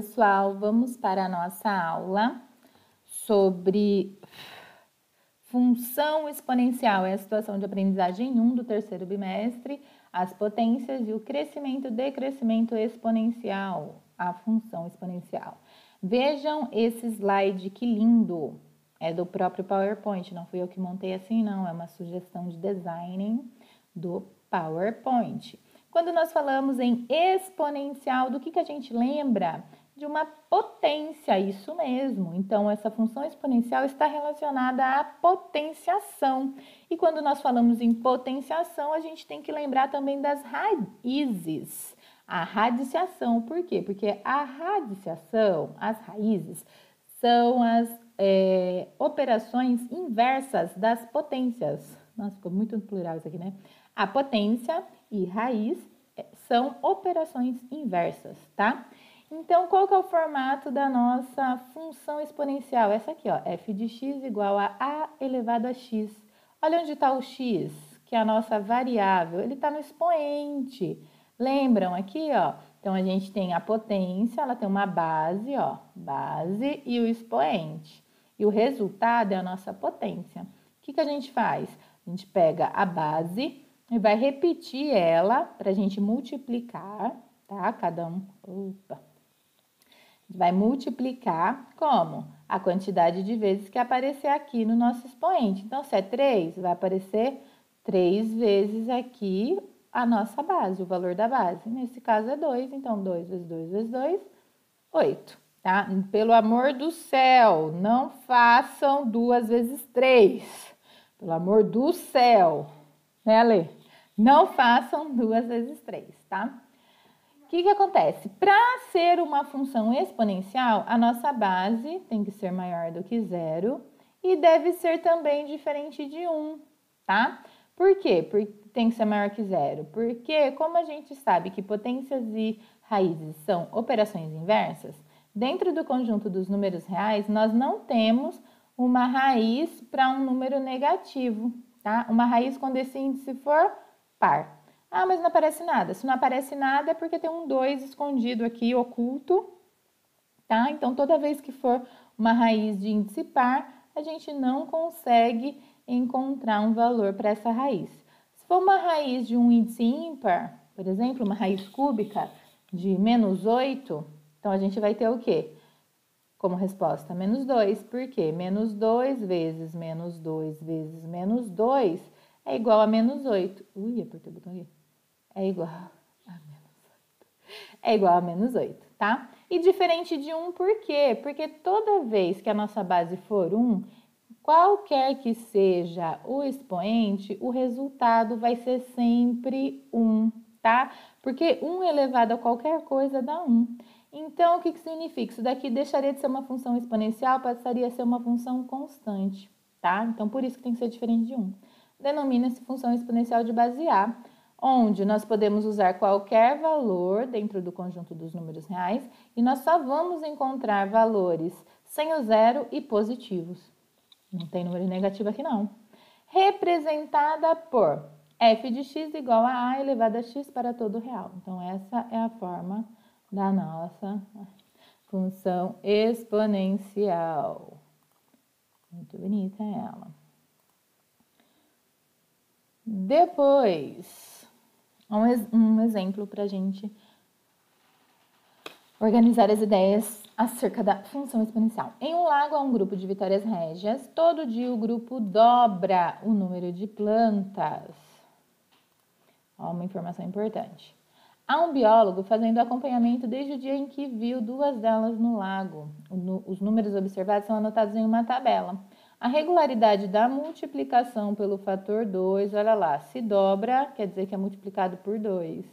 pessoal, vamos para a nossa aula sobre função exponencial. É a situação de aprendizagem 1 do terceiro bimestre, as potências e o crescimento e decrescimento exponencial, a função exponencial. Vejam esse slide, que lindo! É do próprio PowerPoint, não fui eu que montei assim, não, é uma sugestão de design do PowerPoint. Quando nós falamos em exponencial, do que a gente lembra? De uma potência, isso mesmo. Então, essa função exponencial está relacionada à potenciação. E quando nós falamos em potenciação, a gente tem que lembrar também das raízes. A radiciação, por quê? Porque a radiciação, as raízes, são as operações inversas das potências. Nossa, ficou muito plural isso aqui, né? A potência e raiz são operações inversas, tá? Então, qual que é o formato da nossa função exponencial? Essa aqui, ó, f de x igual a elevado a x. Olha onde está o x, que é a nossa variável, ele está no expoente. Lembram aqui, ó? Então, a gente tem a potência, ela tem uma base, ó, base e o expoente. E o resultado é a nossa potência. O que a gente faz? A gente pega a base e vai repetir ela para a gente multiplicar, tá? Cada um, vai multiplicar como? A quantidade de vezes que aparecer aqui no nosso expoente. Então, se é 3, vai aparecer 3 vezes aqui a nossa base, o valor da base. Nesse caso é 2, então 2 vezes 2 vezes 2, 8, tá? Pelo amor do céu, não façam 2 vezes 3. Pelo amor do céu, né, Lê? Não façam 2 vezes 3, tá? O que acontece? Para ser uma função exponencial, a nossa base tem que ser maior do que 0 e deve ser também diferente de 1, tá? Por quê? Porque tem que ser maior que 0? Porque, como a gente sabe que potências e raízes são operações inversas, dentro do conjunto dos números reais, nós não temos uma raiz para um número negativo, tá? Uma raiz quando esse índice for par. Ah, mas não aparece nada. Se não aparece nada é porque tem um 2 escondido aqui, oculto, tá? Então, toda vez que for uma raiz de índice par, a gente não consegue encontrar um valor para essa raiz. Se for uma raiz de um índice ímpar, por exemplo, uma raiz cúbica de menos 8, então a gente vai ter o quê? Como resposta, menos 2. Por quê? Menos 2 vezes menos 2 vezes menos 2 é igual a menos 8. Ui, apertei o botão aqui. É igual a menos 8. É igual a menos 8, tá? E diferente de 1, por quê? Porque toda vez que a nossa base for 1, qualquer que seja o expoente, o resultado vai ser sempre 1, tá? Porque 1 elevado a qualquer coisa dá 1. Então, o que significa? Isso daqui deixaria de ser uma função exponencial, passaria a ser uma função constante, tá? Então, por isso que tem que ser diferente de 1. Denomina-se função exponencial de base A, onde nós podemos usar qualquer valor dentro do conjunto dos números reais e nós só vamos encontrar valores sem o zero e positivos. Não tem número negativo aqui, não. Representada por f de x igual a elevado a x para todo real. Então, essa é a forma da nossa função exponencial. Muito bonita ela. Depois, um exemplo para a gente organizar as ideias acerca da função exponencial. Em um lago há um grupo de vitórias régias. Todo dia o grupo dobra o número de plantas. Ó, uma informação importante. Há um biólogo fazendo acompanhamento desde o dia em que viu 2 delas no lago. Os números observados são anotados em uma tabela. A regularidade da multiplicação pelo fator 2, olha lá, se dobra, quer dizer que é multiplicado por 2.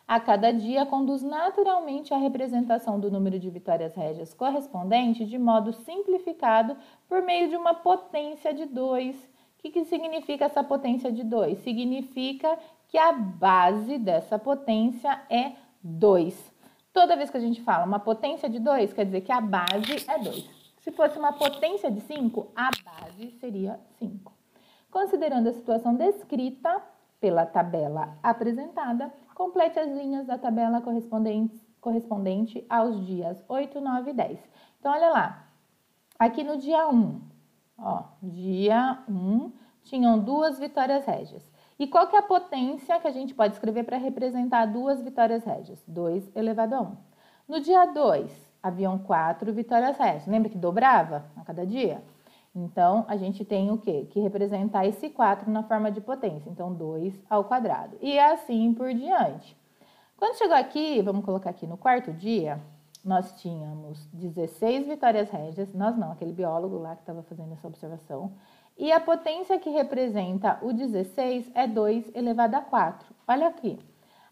A cada dia conduz naturalmente à representação do número de vitórias régias correspondente de modo simplificado por meio de uma potência de 2. O que significa essa potência de 2? Significa que a base dessa potência é 2. Toda vez que a gente fala uma potência de 2, quer dizer que a base é 2. Se fosse uma potência de 5, a base seria 5. Considerando a situação descrita pela tabela apresentada, complete as linhas da tabela correspondente aos dias 8, 9 e 10. Então, olha lá. Aqui no dia 1, ó, dia 1, tinham 2 vitórias régias. E qual que é a potência que a gente pode escrever para representar 2 vitórias régias? 2 elevado a 1. No dia 2, haviam 4 vitórias régias. Lembra que dobrava a cada dia? Então, a gente tem o quê? Que representar esse 4 na forma de potência. Então, 2 ao quadrado. E assim por diante. Quando chegou aqui, vamos colocar aqui no quarto dia, nós tínhamos 16 vitórias régias. Nós não, aquele biólogo lá que estava fazendo essa observação. E a potência que representa o 16 é 2 elevado a 4. Olha aqui.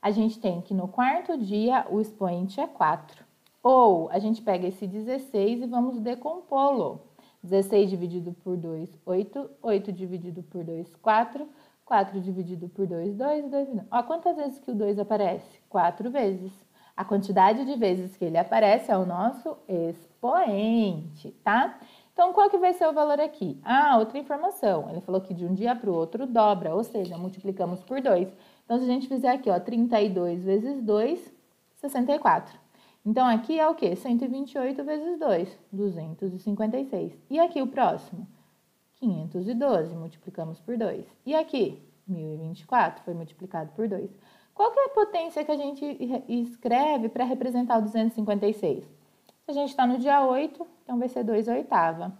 A gente tem que no quarto dia o expoente é 4. Ou a gente pega esse 16 e vamos decompô-lo. 16 dividido por 2, 8. 8 dividido por 2, 4. 4 dividido por 2, 2. 2, 2. Ó, quantas vezes que o 2 aparece? 4 vezes. A quantidade de vezes que ele aparece é o nosso expoente, tá? Então, qual que vai ser o valor aqui? Ah, outra informação. Ele falou que de um dia para o outro dobra, ou seja, multiplicamos por 2. Então, se a gente fizer aqui, ó, 32 vezes 2, 64. Então, aqui é o quê? 128 vezes 2, 256. E aqui o próximo? 512, multiplicamos por 2. E aqui? 1024, foi multiplicado por 2. Qual que é a potência que a gente escreve para representar o 256? Se a gente está no dia 8, então vai ser 2 oitava.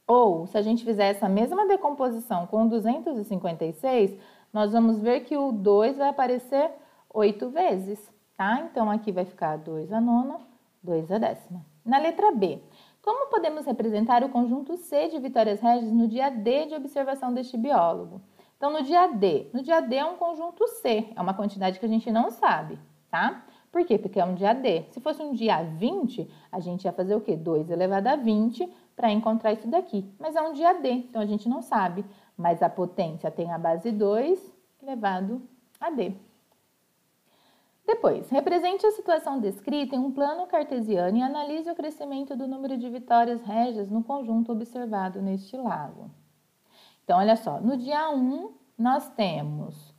Ou, se a gente fizer essa mesma decomposição com 256, nós vamos ver que o 2 vai aparecer 8 vezes, tá? Então, aqui vai ficar 2 a nona, 2 a décima. Na letra B, como podemos representar o conjunto C de vitórias régias no dia D de observação deste biólogo? Então, no dia D é um conjunto C, é uma quantidade que a gente não sabe, tá? Por quê? Porque é um dia D. Se fosse um dia 20, a gente ia fazer o quê? 2 elevado a 20 para encontrar isso daqui. Mas é um dia D, então a gente não sabe. Mas a potência tem a base 2 elevado a D. Depois, represente a situação descrita em um plano cartesiano e analise o crescimento do número de vitórias régias no conjunto observado neste lago. Então, olha só, no dia 1, nós temos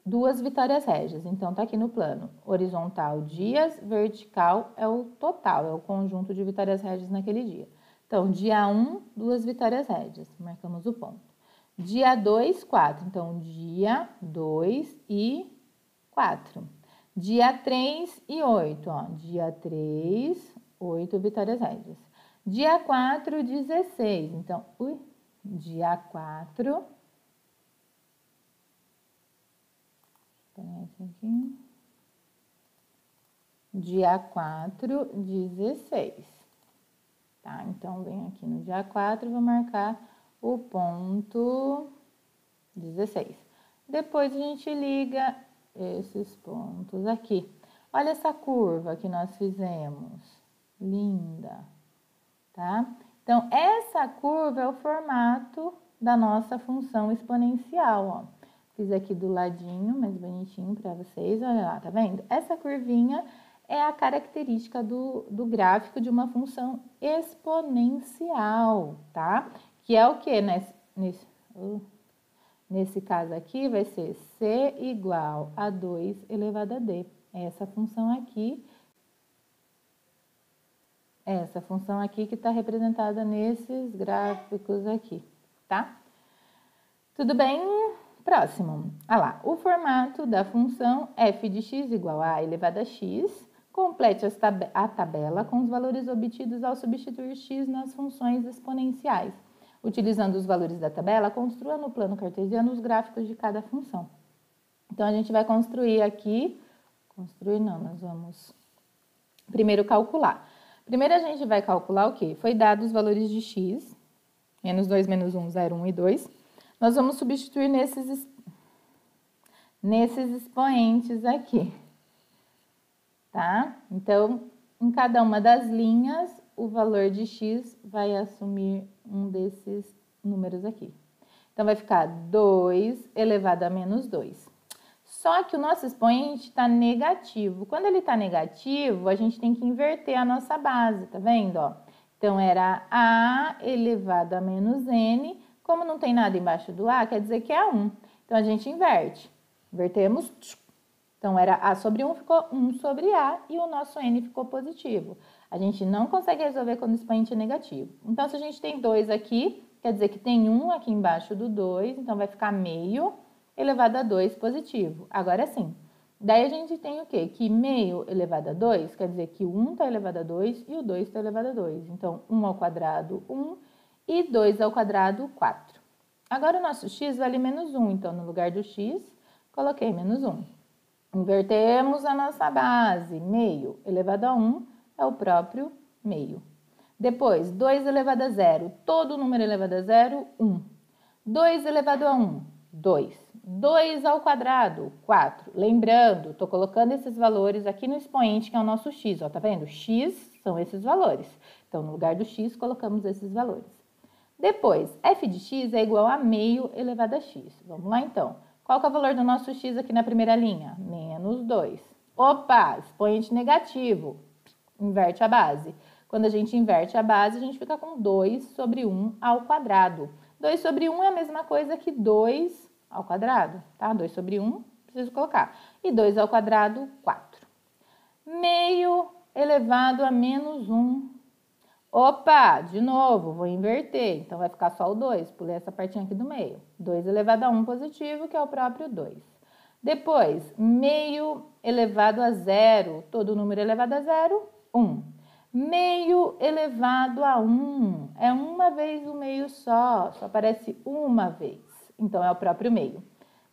2 vitórias régias. Então, tá aqui no plano. Horizontal, dias, vertical é o total, é o conjunto de vitórias régias naquele dia. Então, dia 1, 2 vitórias régias. Marcamos o ponto. Dia 2, 4. Então, dia 2 e 4. Dia 3 e 8, ó. Dia 3, 8 vitórias régias. Dia 4, 16. Então, dia 4. Aqui. Dia 4, 16. Tá? Então, vem aqui no dia 4 e vou marcar o ponto 16. Depois, a gente liga esses pontos aqui. Olha essa curva que nós fizemos. Linda, tá? Então, essa curva é o formato da nossa função exponencial, ó. Fiz aqui do ladinho, mais bonitinho para vocês, olha lá, tá vendo? Essa curvinha é a característica do gráfico de uma função exponencial, tá? Que é o quê? Nesse caso aqui, vai ser C igual a 2 elevado a D. Essa função aqui que está representada nesses gráficos aqui, tá? Tudo bem? Próximo. Ah lá, o formato da função f de x igual a elevado a x. Complete a tabela com os valores obtidos ao substituir x nas funções exponenciais. Utilizando os valores da tabela, construa no plano cartesiano os gráficos de cada função. Então, a gente vai construir aqui... nós vamos primeiro calcular. Primeiro, a gente vai calcular o quê? Foi dado os valores de x, menos 2, menos 1, 0, 1 e 2. Nós vamos substituir nesses expoentes aqui, tá? Então, em cada uma das linhas, o valor de x vai assumir um desses números aqui. Então, vai ficar 2 elevado a menos 2. Só que o nosso expoente está negativo. Quando ele está negativo, a gente tem que inverter a nossa base, tá vendo? Ó? Então, era a elevado a menos n. Como não tem nada embaixo do a, quer dizer que é 1. Então, a gente inverte. Invertemos Então, era A sobre 1 ficou 1 sobre A e o nosso N ficou positivo. A gente não consegue resolver quando o expoente é negativo. Então, se a gente tem 2 aqui, quer dizer que tem 1 aqui embaixo do 2, então vai ficar meio elevado a 2 positivo. Agora sim. Daí a gente tem o quê? Que meio elevado a 2 quer dizer que o 1 está elevado a 2 e o 2 está elevado a 2. Então, 1 ao quadrado, 1 e 2 ao quadrado, 4. Agora o nosso x vale menos 1, então no lugar do x, coloquei menos 1. Invertemos a nossa base, meio elevado a 1 é o próprio meio. Depois, 2 elevado a 0, todo número elevado a 0, 1. 2 elevado a 1, 2. 2 ao quadrado, 4. Lembrando, estou colocando esses valores aqui no expoente, que é o nosso x, ó, tá vendo? X são esses valores. Então, no lugar do x, colocamos esses valores. Depois, f de x é igual a meio elevado a x. Vamos lá, então. Qual que é o valor do nosso x aqui na primeira linha? Menos 2. Opa, expoente negativo. Inverte a base. Quando a gente inverte a base, a gente fica com 2 sobre 1 ao quadrado. 2 sobre 1 é a mesma coisa que 2 ao quadrado, tá? 2 sobre 1, preciso colocar. E 2 ao quadrado, 4. Meio elevado a menos 1. Opa, de novo, vou inverter. Então, vai ficar só o 2. Pulei essa partinha aqui do meio. 2 elevado a 1 positivo, que é o próprio 2. Depois, meio elevado a 0. Todo número elevado a 0, 1. Meio elevado a 1. É uma vez o meio só aparece uma vez. Então, é o próprio meio.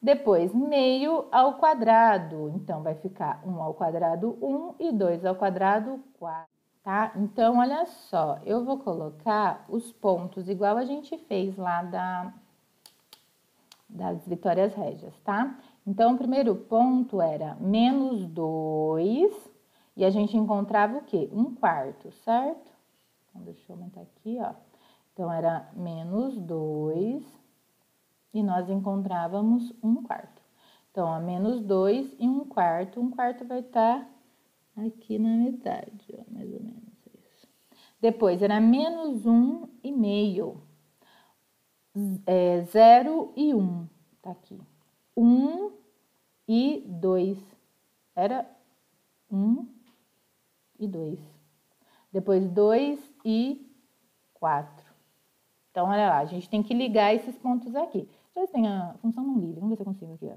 Depois, meio ao quadrado. Então, vai ficar 1 ao quadrado, 1 e 2 ao quadrado, 4. Tá? Então, olha só, eu vou colocar os pontos igual a gente fez lá das vitórias régias, tá? Então, o primeiro ponto era menos 2 e a gente encontrava o quê? 1/4, certo? Então, deixa eu aumentar aqui, ó. Então, era menos 2 e nós encontrávamos 1/4. Então, ó, menos 2 e 1/4. 1/4 vai estar aqui na metade, ó, mais ou menos isso. Depois, era menos 1,5. 0 e 1, tá aqui. 1 e 2. Era 1 e 2. Depois, 2 e 4. Então, olha lá, a gente tem que ligar esses pontos aqui. Deixa eu ver se tem a função não livre. Vamos ver se eu consigo aqui, ó.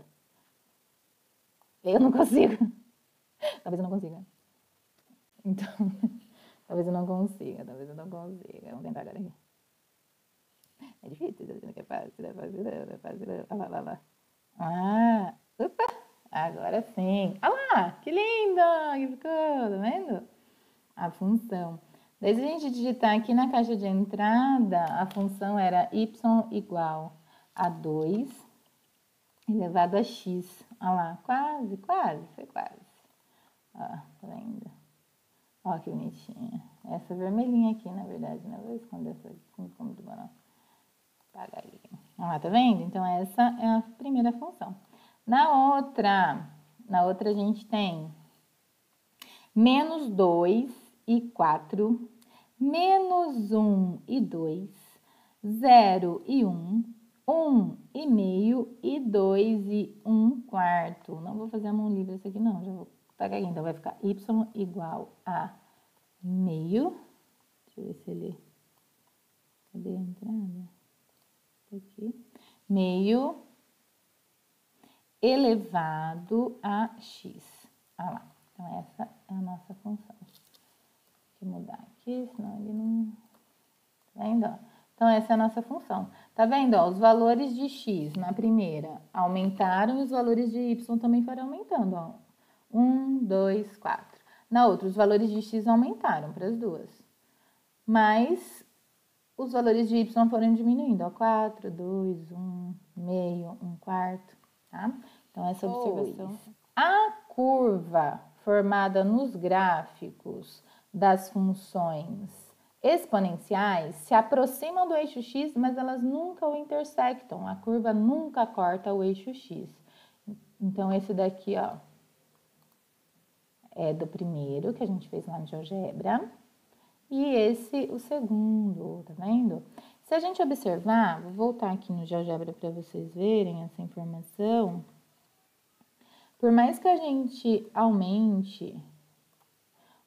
Eu não consigo. Talvez eu não consiga. Então, talvez eu não consiga. Vamos tentar agora aqui. É difícil, não é fácil, não é fácil, não é fácil. Olha lá. Ah, opa, agora sim. Olha lá, que linda que ficou, tá vendo? A função. Daí, se a gente digitar aqui na caixa de entrada, a função era y igual a 2 elevado a x. Olha lá, quase, foi quase. Ó, tá vendo? Ó, que bonitinha. Essa vermelhinha aqui, na verdade, né? Vou esconder essa aqui, como do banal. Apagar ali. Olha lá, tá vendo? Então, essa é a primeira função. Na outra a gente tem menos 2 e 4, menos 1 e 2, 0 e 1, 1 e meio e 2 e 1/4. Não vou fazer a mão livre esse aqui, não. Já vou tacar aqui. Então, vai ficar y igual a meio. Deixa eu ver se ele... Cadê a entrada? Aqui. Meio elevado a x. Olha lá. Então, essa é a nossa função. Deixa eu mudar aqui, senão ele não... Tá vendo? Então, essa é a nossa função. Tá vendo? Ó, os valores de x na primeira aumentaram e os valores de y também foram aumentando. Ó. 1, 2, 4. Na outra, os valores de x aumentaram para as duas. Mas os valores de y foram diminuindo. Ó, 4, 2, 1, meio, 1/4. Tá? Então, essa observação. A curva formada nos gráficos das funções exponenciais se aproximam do eixo x, mas elas nunca o intersectam. A curva nunca corta o eixo x. Então, esse daqui, ó, é do primeiro que a gente fez lá no GeoGebra. E esse, o segundo, tá vendo? Se a gente observar, vou voltar aqui no GeoGebra para vocês verem essa informação. Por mais que a gente aumente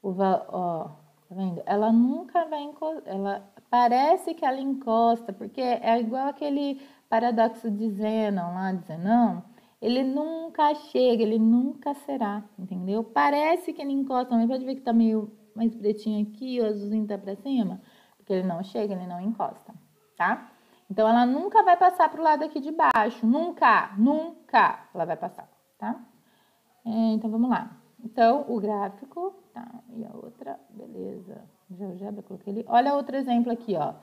ó, tá vendo? Ela nunca vai encostar, parece que ela encosta, porque é igual aquele paradoxo de Zenon lá, de Zenon, ele nunca chega, ele nunca será, entendeu? Parece que ele encosta, mas pode ver que tá meio mais pretinho aqui, o azulzinho tá pra cima, porque ele não chega, ele não encosta, tá? Então, ela nunca vai passar pro lado aqui de baixo, nunca ela vai passar, tá? Então, vamos lá. Então, o gráfico, tá, e a outra, beleza. GeoGebra, coloquei ali. Olha outro exemplo aqui, ó.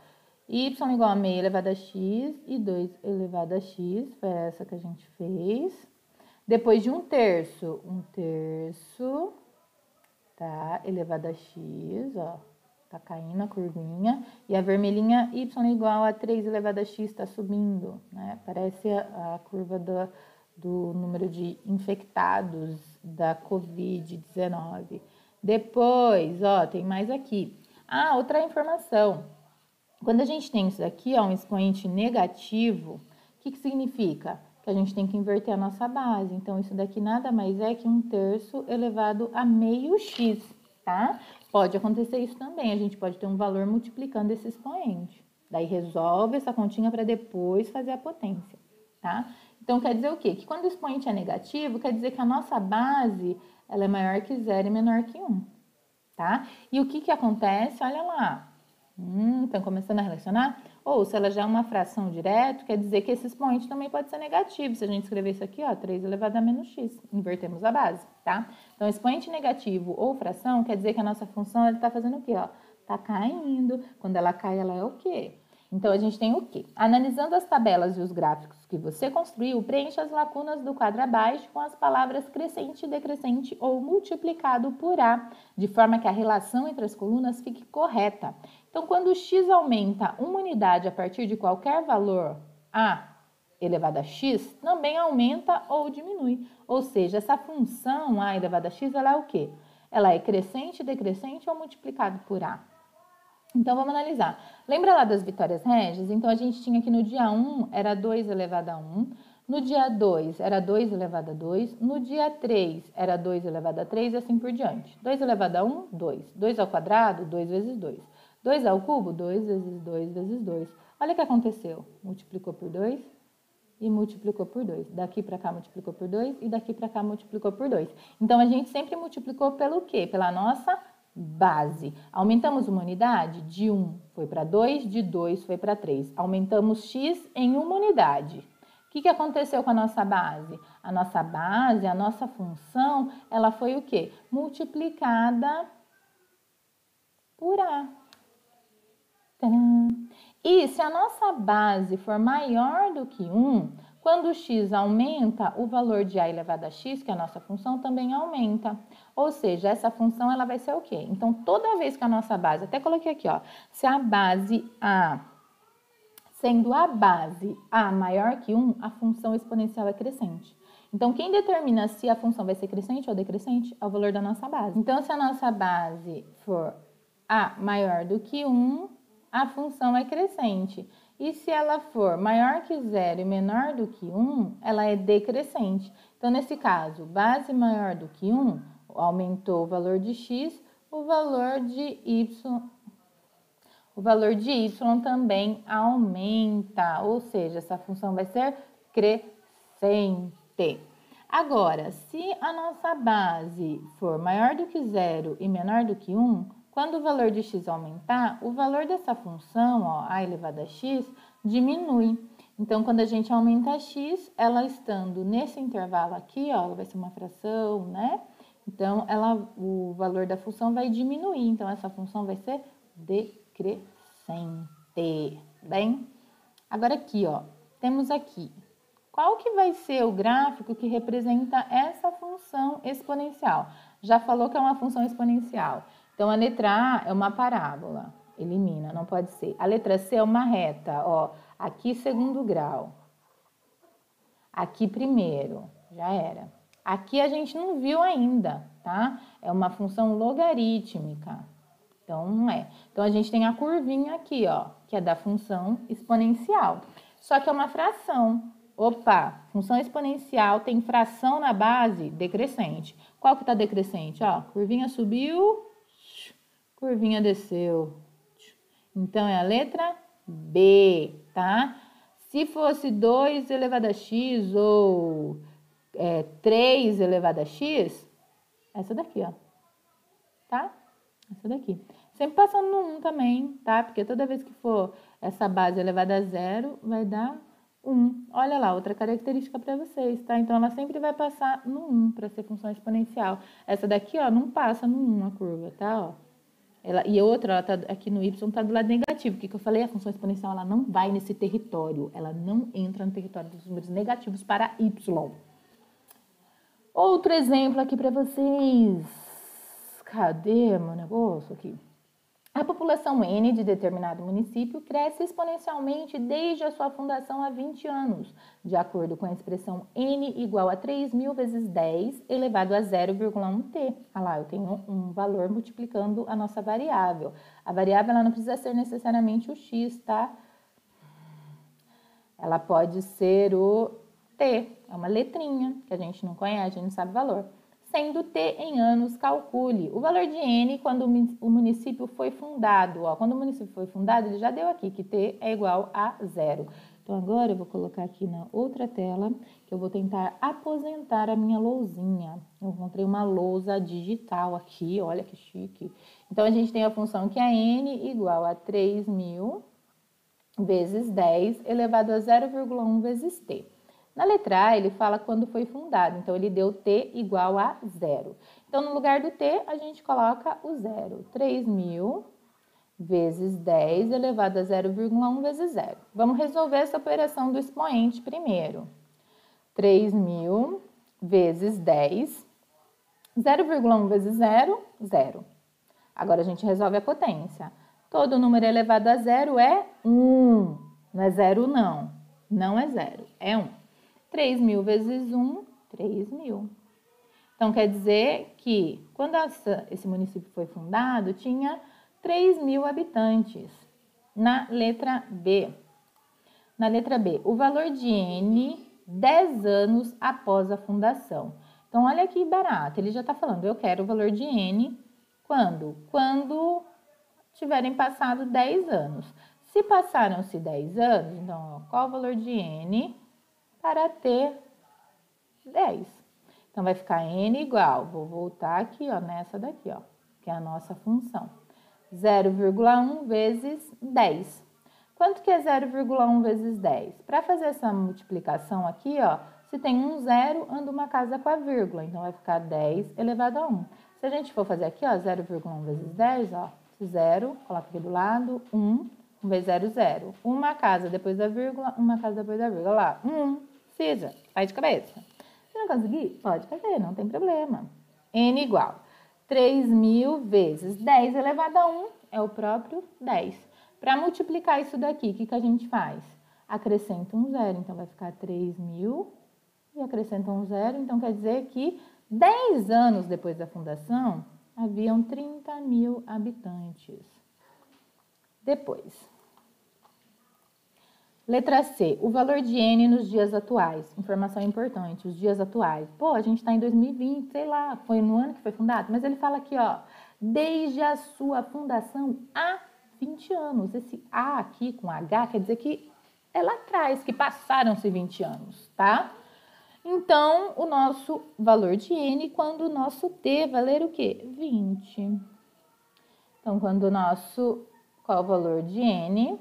Y igual a meio elevado a x e 2 elevado a x, foi essa que a gente fez. Depois de 1/3, tá, elevado a x, ó, tá caindo a curvinha. E a vermelhinha, y igual a 3 elevado a x, tá subindo, né? Parece a curva do número de infectados da Covid-19. Depois, ó, tem mais aqui. Outra informação. Quando a gente tem isso daqui, ó, um expoente negativo, o que significa? Que a gente tem que inverter a nossa base. Então, isso daqui nada mais é que 1/3 elevado a meio x, tá? Pode acontecer isso também, a gente pode ter um valor multiplicando esse expoente. Daí, resolve essa continha para depois fazer a potência, tá? Então, quer dizer o quê? Que quando o expoente é negativo, quer dizer que a nossa base ela é maior que 0 e menor que 1, tá? E o que acontece? Olha lá. Estão começando a relacionar? Ou se ela já é uma fração direto, quer dizer que esse expoente também pode ser negativo. Se a gente escrever isso aqui, ó, 3 elevado a menos x, invertemos a base, tá? Então, expoente negativo ou fração quer dizer que a nossa função está fazendo o quê, ó? Tá caindo. Quando ela cai, ela é o quê? Então, a gente tem o quê? Analisando as tabelas e os gráficos que você construiu, preencha as lacunas do quadro abaixo com as palavras crescente, decrescente ou multiplicado por A, de forma que a relação entre as colunas fique correta. Então, quando x aumenta uma unidade a partir de qualquer valor A elevado a x, também aumenta ou diminui. Ou seja, essa função A elevado a x, ela é o quê? Ela é crescente, decrescente ou multiplicado por A? Então, vamos analisar. Lembra lá das vitórias régias? Então, a gente tinha que no dia 1 era 2 elevado a 1, no dia 2 era 2 elevado a 2, no dia 3 era 2 elevado a 3 e assim por diante. 2 elevado a 1, 2. 2 ao quadrado, 2 vezes 2. 2 ao cubo, 2 vezes 2 vezes 2. Olha o que aconteceu. Multiplicou por 2 e multiplicou por 2. Daqui para cá multiplicou por 2 e daqui para cá multiplicou por 2. Então, a gente sempre multiplicou pelo quê? Pela nossa base. Aumentamos uma unidade? De 1 foi para 2, de 2 foi para 3. Aumentamos x em uma unidade. O que aconteceu com a nossa base? A nossa base, a nossa função, ela foi o quê? Multiplicada por A. Tcharam! E se a nossa base for maior do que 1, quando o x aumenta, o valor de a elevado a x, que é a nossa função, também aumenta. Ou seja, essa função ela vai ser o quê? Então, toda vez que a nossa base, até coloquei aqui, ó, se a base a, sendo a base a maior que 1, a função exponencial é crescente. Então, quem determina se a função vai ser crescente ou decrescente é o valor da nossa base. Então, se a nossa base for a maior do que 1, a função é crescente. E se ela for maior que 0 e menor do que 1, ela é decrescente. Então, nesse caso, base maior do que 1, aumentou o valor de x, o valor de y também aumenta, ou seja, essa função vai ser crescente. Agora, se a nossa base for maior do que 0 e menor do que 1, quando o valor de x aumentar, o valor dessa função, ó, a elevado a x, diminui. Então, quando a gente aumenta x, ela estando nesse intervalo aqui, ó, ela vai ser uma fração, né? Então, o valor da função vai diminuir. Então, essa função vai ser decrescente. Bem? Agora aqui, ó, temos aqui. Qual que vai ser o gráfico que representa essa função exponencial? Já falou que é uma função exponencial. Então, a letra A é uma parábola, elimina, não pode ser. A letra C é uma reta, ó, aqui segundo grau, aqui primeiro, já era. Aqui a gente não viu ainda, tá? É uma função logarítmica, então não é. Então, a gente tem a curvinha aqui, ó, que é da função exponencial, só que é uma fração, Opa, função exponencial tem fração na base decrescente. Qual que tá decrescente? Ó, curvinha subiu, curvinha desceu. Então, é a letra B, tá? Se fosse 2 elevado a x ou 3 elevado a x, essa daqui, ó, tá? Essa daqui. Sempre passando no 1 também, tá? Porque toda vez que for essa base elevada a zero, vai dar 1. Olha lá, outra característica para vocês, tá? Então, ela sempre vai passar no 1 para ser função exponencial. Essa daqui, ó, não passa no 1 a curva, tá? Ó. E a outra, ela tá aqui no y, tá do lado negativo. O que eu falei? A função exponencial, ela não vai nesse território. Ela não entra no território dos números negativos para y. Outro exemplo aqui para vocês. Cadê meu negócio aqui? A população N de determinado município cresce exponencialmente desde a sua fundação há 20 anos, de acordo com a expressão N igual a 3.000 vezes 10 elevado a 0,1t. Olha lá, eu tenho um valor multiplicando a nossa variável. A variável ela não precisa ser necessariamente o x, tá? Ela pode ser o t, é uma letrinha que a gente não conhece, a gente não sabe o valor. Sendo t em anos, calcule o valor de n quando o município foi fundado. Ó, quando o município foi fundado, ele já deu aqui que t é igual a 0. Então, agora eu vou colocar aqui na outra tela, que eu vou tentar aposentar a minha lousinha. Eu encontrei uma lousa digital aqui, olha que chique. Então, a gente tem a função que é n igual a 3.000 vezes 10 elevado a 0,1 vezes t. Na letra A, ele fala quando foi fundado, então ele deu t igual a 0. Então, no lugar do t, a gente coloca o 0. 3.000 vezes 10 elevado a 0,1 vezes 0. Vamos resolver essa operação do expoente primeiro. 3.000 vezes 10, 0,1 vezes 0, 0. Agora, a gente resolve a potência. Todo número elevado a 0 é 1. Não é 0, não. Não é 0, é 1. 3.000 vezes 1, 3.000. Então, quer dizer que quando esse município foi fundado, tinha 3.000 habitantes. Na letra B. Na letra B, o valor de N 10 anos após a fundação. Então, olha que barato. Ele já está falando, eu quero o valor de N quando? Quando tiverem passado 10 anos. Se passaram-se 10 anos, então, ó, qual o valor de N para ter 10? Então, vai ficar N igual, vou voltar aqui, ó, nessa daqui, ó, que é a nossa função. 0,1 vezes 10. Quanto que é 0,1 vezes 10? Para fazer essa multiplicação aqui, ó, se tem um zero, anda uma casa com a vírgula. Então, vai ficar 10 elevado a 1. Se a gente for fazer aqui, ó, 0,1 vezes 10, ó, 0, coloca aqui do lado, 1 vezes 0, 0. Uma casa depois da vírgula, uma casa depois da vírgula. Lá, 1. Precisa, faz de cabeça. Se não conseguir, pode fazer, não tem problema. N igual 3.000 vezes 10 elevado a 1 é o próprio 10. Para multiplicar isso daqui, o que a gente faz? Acrescenta um zero, então vai ficar 3.000 e acrescenta um zero, então quer dizer que 10 anos depois da fundação, haviam 30.000 habitantes. Depois. Letra C, o valor de N nos dias atuais. Informação importante, os dias atuais. Pô, a gente está em 2020, sei lá, foi no ano que foi fundado, mas ele fala aqui, ó, desde a sua fundação há 20 anos. Esse A aqui com H quer dizer que é lá atrás, que passaram-se 20 anos, tá? Então, o nosso valor de N, quando o nosso T valer o quê? 20. Então, quando o nosso, qual é o valor de N?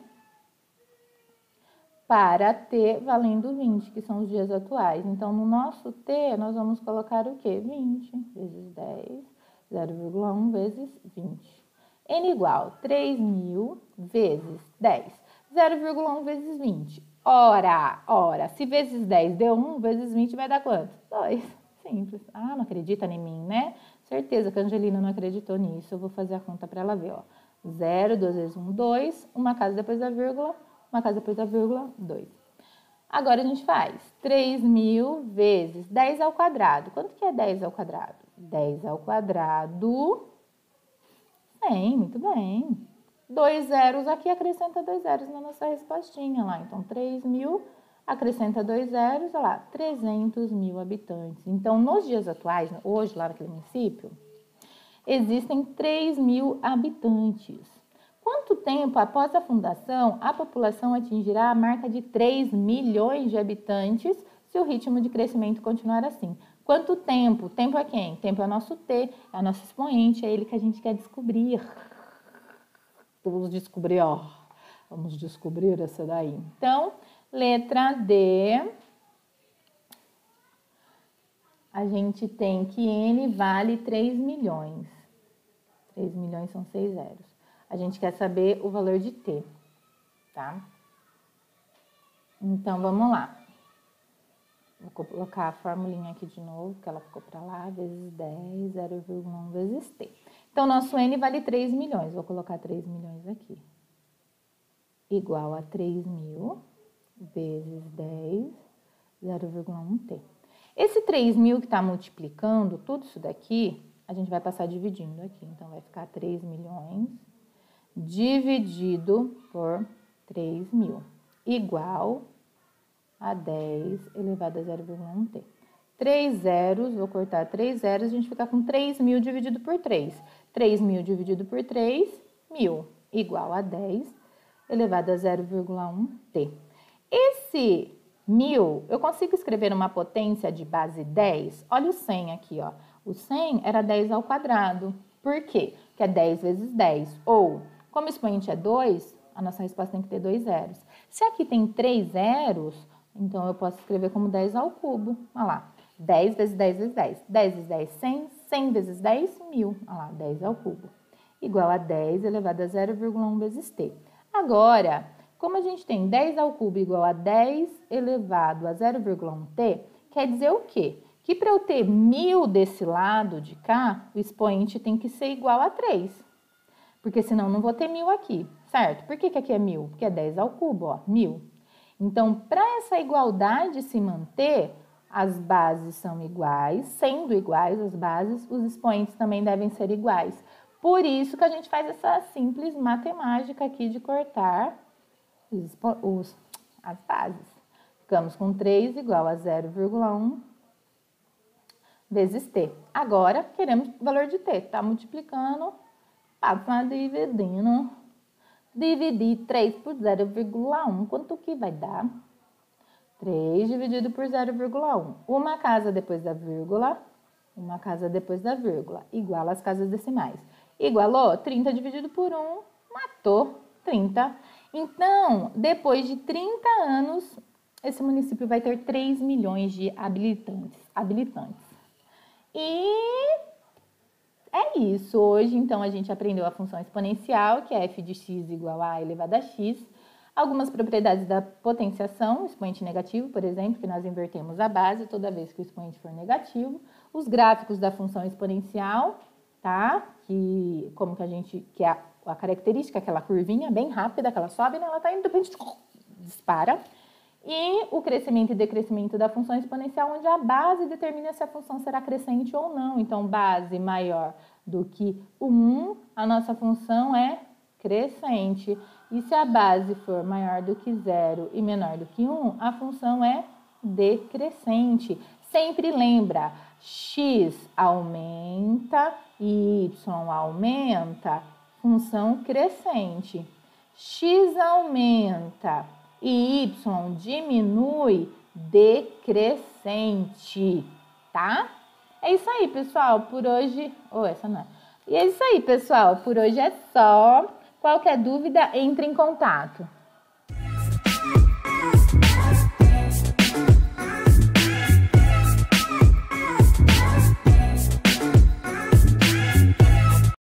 Para T valendo 20, que são os dias atuais. Então, no nosso T, nós vamos colocar o quê? 20 vezes 10, 0,1 vezes 20. N igual 3.000 vezes 10, 0,1 vezes 20. Ora, se vezes 10 deu 1, vezes 20 vai dar quanto? 2. Simples. Ah, não acredita em mim, né? Certeza que a Angelina não acreditou nisso. Eu vou fazer a conta para ela ver, ó. 0, 2 vezes 1, 2. Uma casa depois da vírgula. Uma casa depois da vírgula, 2. Agora, a gente faz 3.000 vezes 10 ao quadrado. Quanto que é 10 ao quadrado? 10 ao quadrado, 100, muito bem. 2 zeros aqui, acrescenta 2 zeros na nossa respostinha lá. Então, 3.000 acrescenta 2 zeros, olha lá, 300 mil habitantes. Então, nos dias atuais, hoje lá naquele município, existem 3 mil habitantes. Quanto tempo após a fundação a população atingirá a marca de 3 milhões de habitantes se o ritmo de crescimento continuar assim? Quanto tempo? Tempo é quem? Tempo é o nosso T, é o nosso expoente, é ele que a gente quer descobrir. Vamos descobrir, ó. Vamos descobrir essa daí. Então, letra D, a gente tem que N vale 3 milhões. 3 milhões são 6 zeros. A gente quer saber o valor de T, tá? Então, vamos lá. Vou colocar a formulinha aqui de novo, que ela ficou para lá, vezes 10, 0,1 vezes T. Então, nosso N vale 3 milhões. Vou colocar 3 milhões aqui. Igual a 3 mil vezes 10, 0,1T. Esse 3 mil que está multiplicando, tudo isso daqui, a gente vai passar dividindo aqui. Então, vai ficar 3 milhões dividido por 3 mil, igual a 10 elevado a 0,1T. 3 zeros, vou cortar 3 zeros, a gente fica com 3 mil dividido por 3. 3 mil dividido por 3, 1000, igual a 10 elevado a 0,1T. Esse 1000, eu consigo escrever numa potência de base 10? Olha o 100 aqui, ó. O 100 era 10 ao quadrado. Por quê? Porque é 10 vezes 10. Ou, como o expoente é 2, a nossa resposta tem que ter 2 zeros. Se aqui tem 3 zeros, então eu posso escrever como 10 ao cubo. Olha lá. 10 vezes 10 vezes 10. 10 vezes 10, 100. 100 vezes 10, 1000. Olha lá, 10 ao cubo. Igual a 10 elevado a 0,1 vezes T. Agora, como a gente tem 10 ao cubo igual a 10 elevado a 0,1T, quer dizer o quê? Que para eu ter 1000 desse lado de cá, o expoente tem que ser igual a 3. Porque senão não vou ter 1000 aqui, certo? Por que aqui é 1000? Porque é 10 ao cubo, ó, 1000. Então, para essa igualdade se manter, as bases são iguais. Sendo iguais as bases, os expoentes também devem ser iguais. Por isso que a gente faz essa simples matemática aqui de cortar as bases. Ficamos com 3 igual a 0,1 vezes T. Agora, queremos o valor de T. Tá multiplicando, passa dividindo. Dividir 3 por 0,1. Quanto que vai dar? 3 dividido por 0,1. Uma casa depois da vírgula, uma casa depois da vírgula. Igual às casas decimais. Igualou? 30 dividido por 1, matou 30. Então, depois de 30 anos, esse município vai ter 3 milhões de habitantes. E é isso. Hoje, então, a gente aprendeu a função exponencial, que é f de x igual a elevado a x. Algumas propriedades da potenciação, o expoente negativo, por exemplo, que nós invertemos a base toda vez que o expoente for negativo. Os gráficos da função exponencial, tá? Que é a característica, aquela curvinha bem rápida que ela sobe, né? Ela tá indo, de repente, dispara. E o crescimento e decrescimento da função exponencial, onde a base determina se a função será crescente ou não. Então, base maior do que 1, a nossa função é crescente. E se a base for maior do que 0 e menor do que 1, a função é decrescente. Sempre lembra, x aumenta e y aumenta, função crescente. X aumenta e y diminui, decrescente, tá? É isso aí, pessoal, por hoje... essa não é. E é isso aí, pessoal, por hoje é só. Qualquer dúvida, entre em contato.